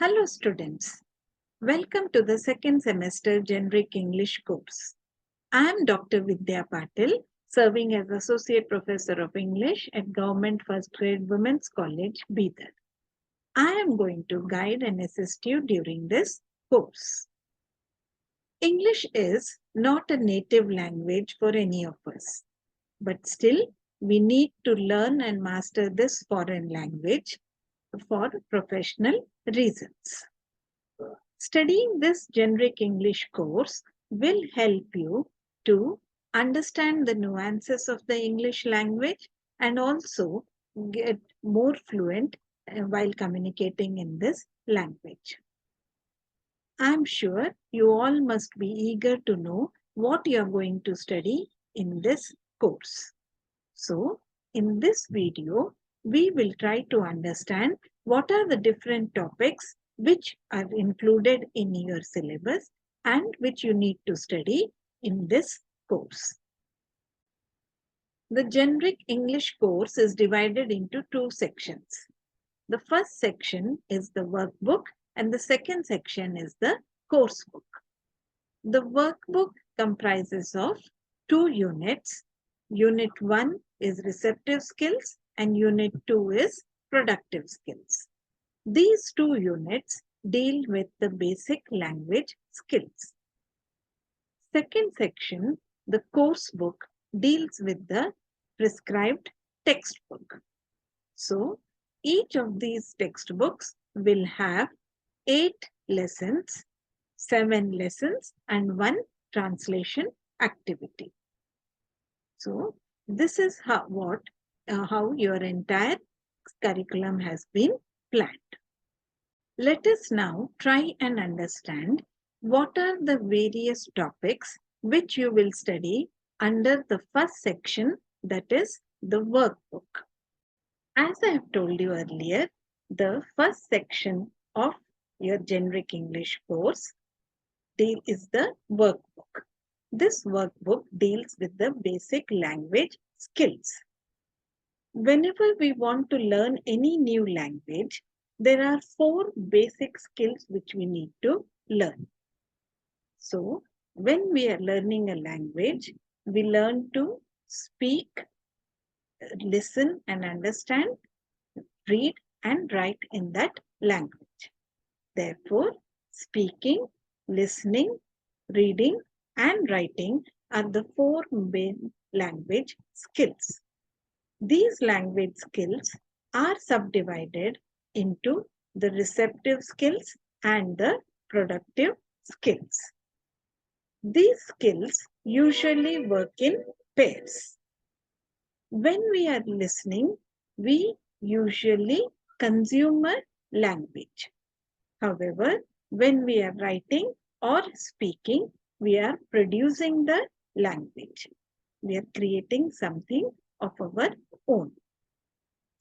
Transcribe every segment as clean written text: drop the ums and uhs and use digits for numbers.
Hello students, welcome to the second semester Generic English course. I am Dr. Vidya Patil, serving as Associate Professor of English at Government First Grade Women's College, Bidar. I am going to guide and assist you during this course. English is not a native language for any of us, but still we need to learn and master this foreign language for professional reasons. Studying this generic English course will help you to understand the nuances of the English language and also get more fluent while communicating in this language. I'm sure you all must be eager to know what you are going to study in this course. So, in this video, we will try to understand what are the different topics which are included in your syllabus and which you need to study in this course. The generic English course is divided into two sections. The first section is the workbook and the second section is the course book. The workbook comprises of two units. Unit 1 is receptive skills and Unit 2 is productive skills. These two units deal with the basic language skills. Second section, the course book, deals with the prescribed textbook. So, each of these textbooks will have 8 lessons, 7 lessons and 1 translation activity. So, this is how your entire curriculum has been planned. Let us now try and understand what are the various topics which you will study under the first section, that is the workbook. As I have told you earlier, the first section of your generic English course is the workbook. This workbook deals with the basic language skills. Whenever we want to learn any new language, there are 4 basic skills which we need to learn. So, when we are learning a language, we learn to speak, listen and understand, read and write in that language. Therefore, speaking, listening, reading and writing are the 4 main language skills. These language skills are subdivided into the receptive skills and the productive skills. These skills usually work in pairs. When we are listening, we usually consume a language. However, when we are writing or speaking, we are producing the language. We are creating something of our own.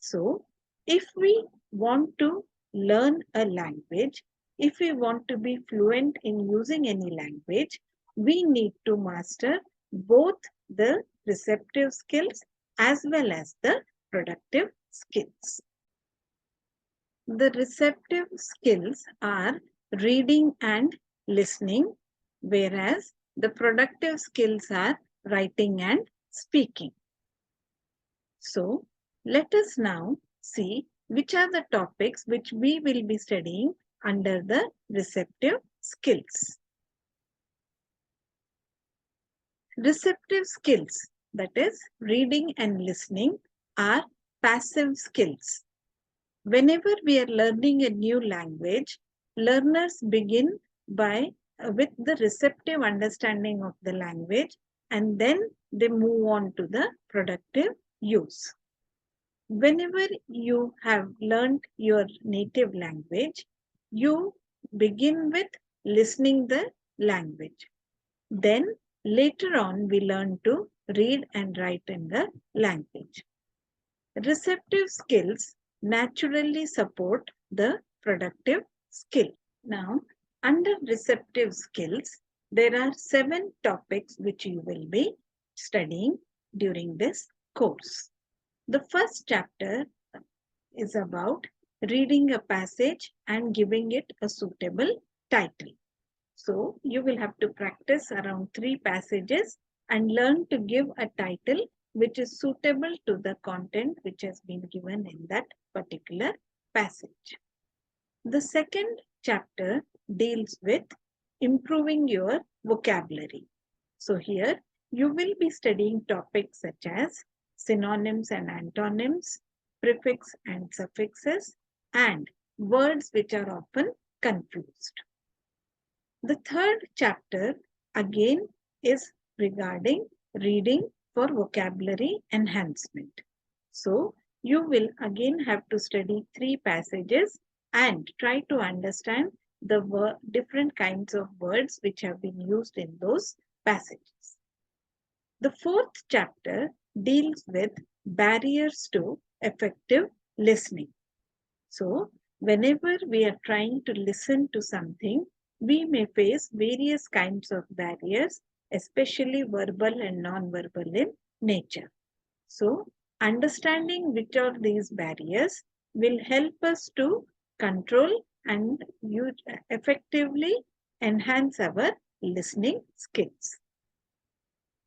So, if we want to learn a language, if we want to be fluent in using any language, we need to master both the receptive skills as well as the productive skills. The receptive skills are reading and listening, whereas the productive skills are writing and speaking. So, let us now see which are the topics which we will be studying under the receptive skills. Receptive skills, that is reading and listening, are passive skills. Whenever we are learning a new language, learners begin with the receptive understanding of the language and then they move on to the productive use. Whenever you have learned your native language, you begin with listening the language. Then later on we learn to read and write in the language. Receptive skills naturally support the productive skill. Now, under receptive skills, there are 7 topics which you will be studying during this course. The first chapter is about reading a passage and giving it a suitable title. So you will have to practice around 3 passages and learn to give a title which is suitable to the content which has been given in that particular passage. The second chapter deals with improving your vocabulary. So here you will be studying topics such as synonyms and antonyms, prefix and suffixes, and words which are often confused. The third chapter again is regarding reading for vocabulary enhancement. So you will again have to study 3 passages and try to understand the different kinds of words which have been used in those passages. The fourth chapter deals with barriers to effective listening. So whenever we are trying to listen to something, we may face various kinds of barriers, especially verbal and non-verbal in nature. So understanding which are these barriers will help us to control and effectively enhance our listening skills.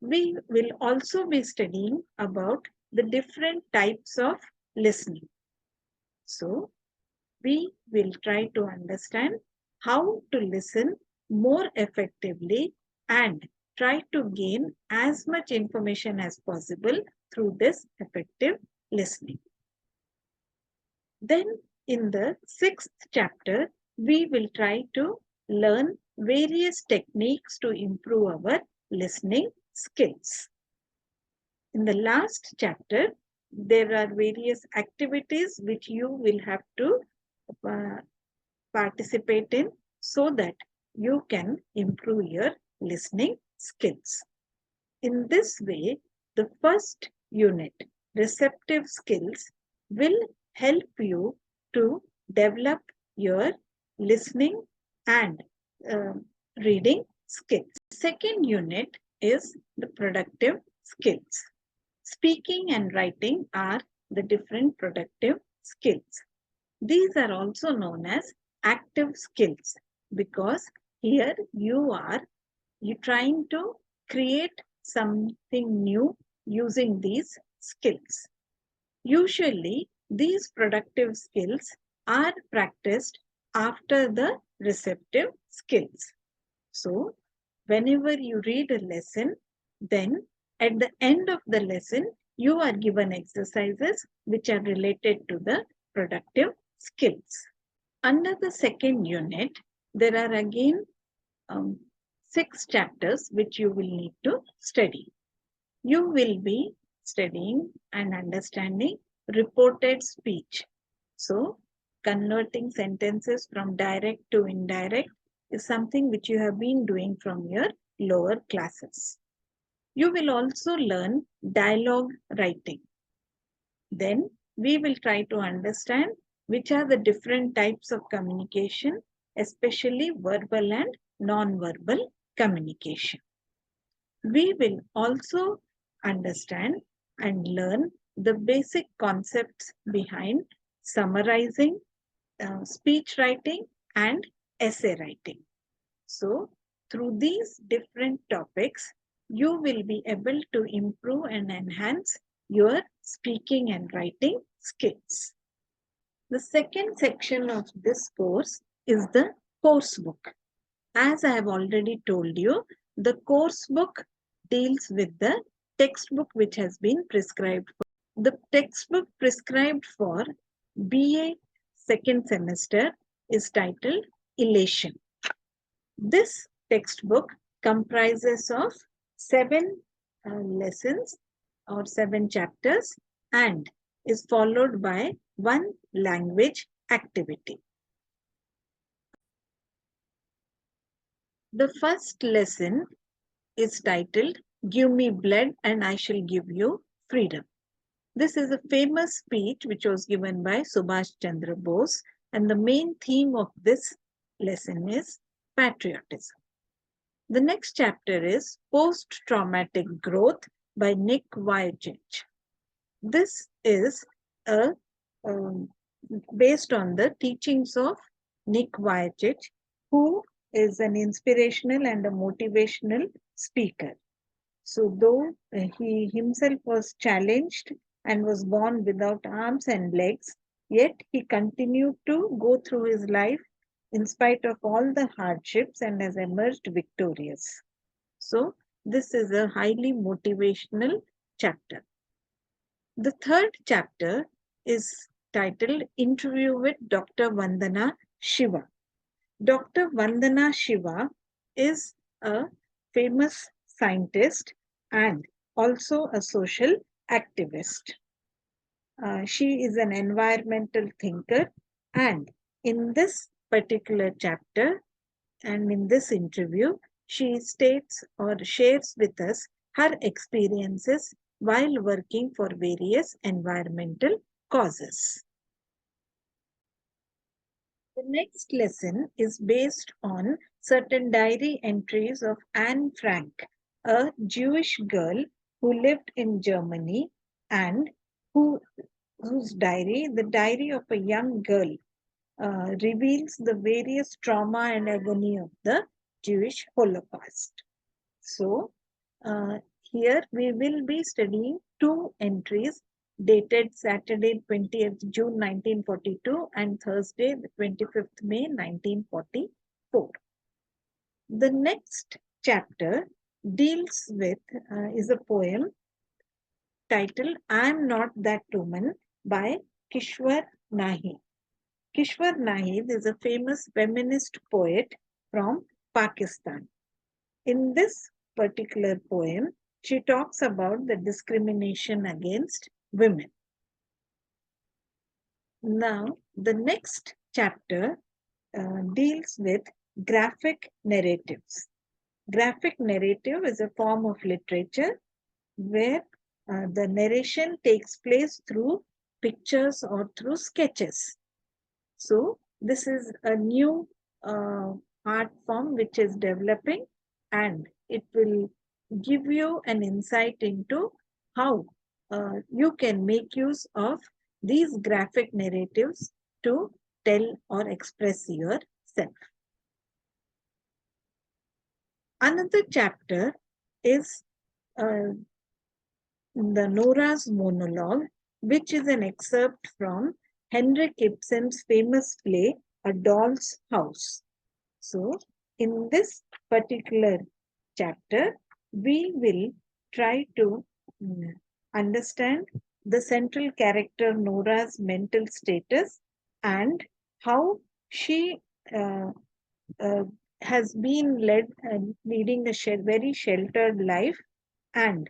We will also be studying about the different types of listening. So we will try to understand how to listen more effectively and try to gain as much information as possible through this effective listening. Then in the 6th chapter, we will try to learn various techniques to improve our listening skills. In the last chapter, there are various activities which you will have to participate in so that you can improve your listening skills. In this way, the first unit, receptive skills, will help you to develop your listening and reading skills. Second unit is the productive skills. Speaking and writing are the different productive skills. These are also known as active skills because here you trying to create something new using these skills. Usually these productive skills are practiced after the receptive skills. So whenever you read a lesson, then at the end of the lesson, you are given exercises which are related to the productive skills. Under the second unit, there are again 6 chapters which you will need to study. You will be studying and understanding reported speech. So, converting sentences from direct to indirect is something which you have been doing from your lower classes. You will also learn dialogue writing. Then we will try to understand which are the different types of communication, especially verbal and non-verbal communication. We will also understand and learn the basic concepts behind summarizing, speech writing, and essay writing. So, through these different topics, you will be able to improve and enhance your speaking and writing skills. The second section of this course is the course book. As I have already told you, the course book deals with the textbook which has been prescribed. The textbook prescribed for BA second semester is titled Elation. This textbook comprises of 7 lessons or 7 chapters and is followed by 1 language activity. The first lesson is titled Give Me Blood and I Shall Give You Freedom. This is a famous speech which was given by Subhash Chandra Bose, and the main theme of this lesson is patriotism. The next chapter is Post-Traumatic Growth by Nick Vujicic. This is a based on the teachings of Nick Vujicic, who is an inspirational and a motivational speaker. So, though he himself was challenged and was born without arms and legs, yet he continued to go through his life in spite of all the hardships and has emerged victorious. So, this is a highly motivational chapter. The third chapter is titled Interview with Dr. Vandana Shiva. Dr. Vandana Shiva is a famous scientist and also a social activist. She is an environmental thinker, and in this particular chapter and in this interview, she states or shares with us her experiences while working for various environmental causes. The next lesson is based on certain diary entries of Anne Frank, a Jewish girl who lived in Germany and whose diary, the diary of a young girl, reveals the various trauma and agony of the Jewish Holocaust. So, here we will be studying two entries dated Saturday 20th June 1942 and Thursday the 25th May 1944. The next chapter deals with is a poem titled I Am Not That Woman by Kishwar Nahi. Kishwar Nahid is a famous feminist poet from Pakistan. In this particular poem, she talks about the discrimination against women. Now, the next chapter deals with graphic narratives. Graphic narrative is a form of literature where the narration takes place through pictures or through sketches. So, this is a new art form which is developing, and it will give you an insight into how you can make use of these graphic narratives to tell or express yourself. Another chapter is the Nora's monologue, which is an excerpt from Henrik Ibsen's famous play, A Doll's House. So, in this particular chapter, we will try to understand the central character Nora's mental status and how she has been leading a very sheltered life, and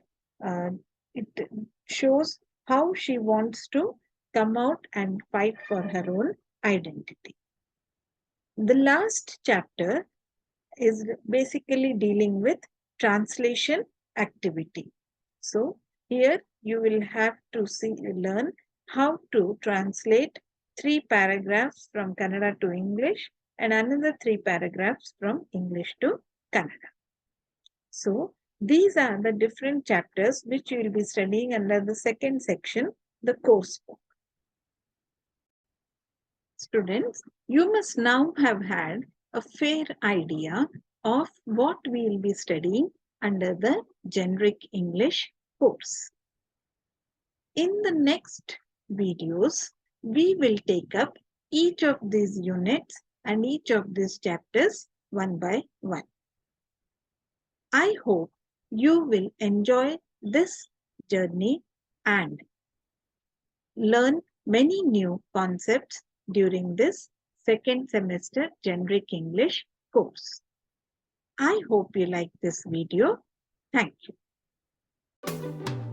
it shows how she wants to come out and fight for her own identity. The last chapter is basically dealing with translation activity. So here you will have to learn how to translate 3 paragraphs from Kannada to English and another 3 paragraphs from English to Kannada. So these are the different chapters which you will be studying under the second section, the course book. Students, you must now have had a fair idea of what we will be studying under the generic English course. In the next videos, we will take up each of these units and each of these chapters one by one. I hope you will enjoy this journey and learn many new concepts during this second semester generic English course. I hope you like this video. Thank you.